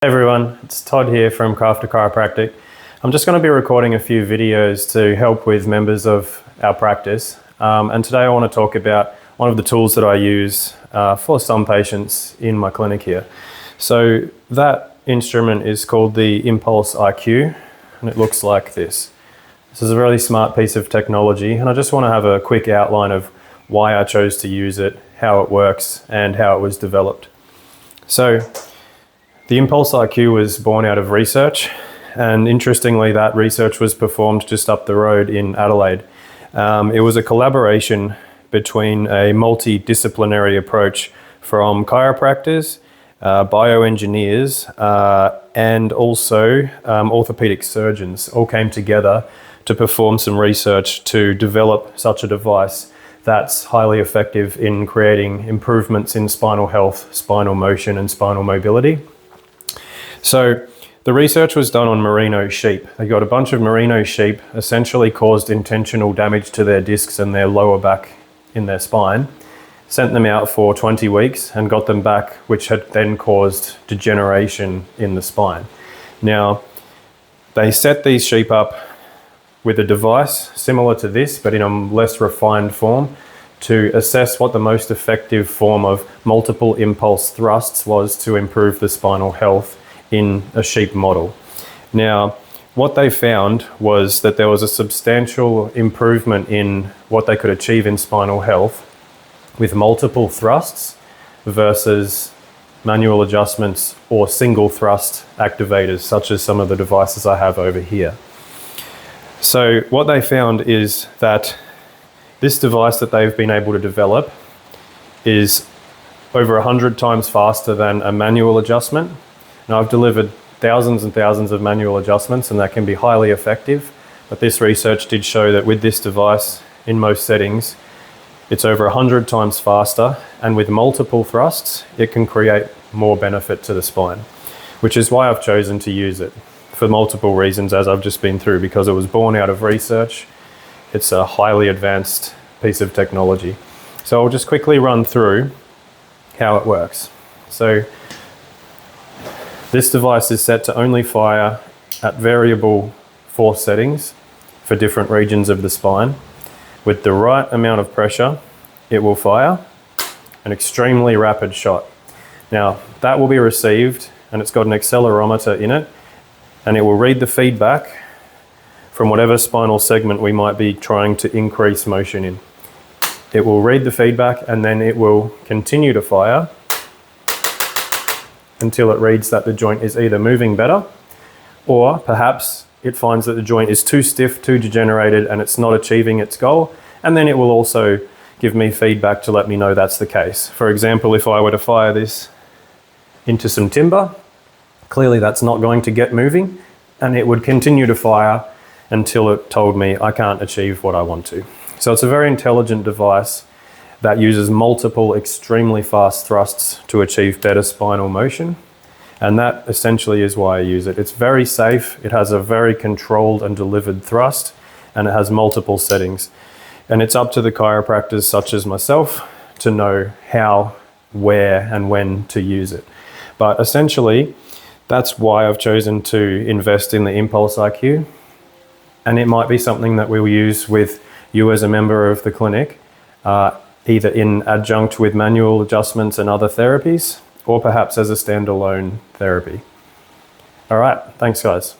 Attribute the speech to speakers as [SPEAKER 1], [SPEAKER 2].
[SPEAKER 1] Hey everyone, it's Todd here from Chiropractic. I'm just going to be recording a few videos to help with members of our practice. And today I want to talk about one of the tools that I use for some patients in my clinic here. So that instrument is called the Impulse IQ, and it looks like this. This is a really smart piece of technology, and I just want to have a quick outline of why I chose to use it, how it works, and how it was developed. So the Impulse IQ was born out of research, and interestingly that research was performed just up the road in Adelaide. It was a collaboration between a multidisciplinary approach from chiropractors, bioengineers, and also orthopedic surgeons all came together to perform some research to develop such a device that's highly effective in creating improvements in spinal health, spinal motion, and spinal mobility. So the research was done on merino sheep. They got a bunch of merino sheep, essentially caused intentional damage to their discs and their lower back in their spine, sent them out for 20 weeks and got them back, which had then caused degeneration in the spine. Now, they set these sheep up with a device similar to this, but in a less refined form, to assess what the most effective form of multiple impulse thrusts was to improve the spinal health in a sheep model. Now, what they found was that there was a substantial improvement in what they could achieve in spinal health with multiple thrusts versus manual adjustments or single thrust activators, such as some of the devices I have over here. So what they found is that this device that they've been able to develop is over 100 times faster than a manual adjustment. Now, I've delivered thousands and thousands of manual adjustments, and that can be highly effective, but this research did show that with this device, in most settings, it's over 100 times faster, and with multiple thrusts, it can create more benefit to the spine, which is why I've chosen to use it for multiple reasons, as I've just been through, because it was born out of research. It's a highly advanced piece of technology. So I'll just quickly run through how it works. So this device is set to only fire at variable force settings for different regions of the spine. With the right amount of pressure, it will fire an extremely rapid shot. Now, that will be received, and it's got an accelerometer in it, and it will read the feedback from whatever spinal segment we might be trying to increase motion in. It will read the feedback, and then it will continue to fire until it reads that the joint is either moving better, or perhaps it finds that the joint is too stiff, too degenerated, and it's not achieving its goal. And then it will also give me feedback to let me know that's the case. For example, if I were to fire this into some timber, clearly that's not going to get moving, and it would continue to fire until it told me I can't achieve what I want to. So it's a very intelligent device that uses multiple extremely fast thrusts to achieve better spinal motion. And that essentially is why I use it. It's very safe, it has a very controlled and delivered thrust, and it has multiple settings. And it's up to the chiropractors such as myself to know how, where, and when to use it. But essentially, that's why I've chosen to invest in the Impulse IQ. And it might be something that we'll use with you as a member of the clinic, either in adjunct with manual adjustments and other therapies, or perhaps as a standalone therapy. All right, thanks guys.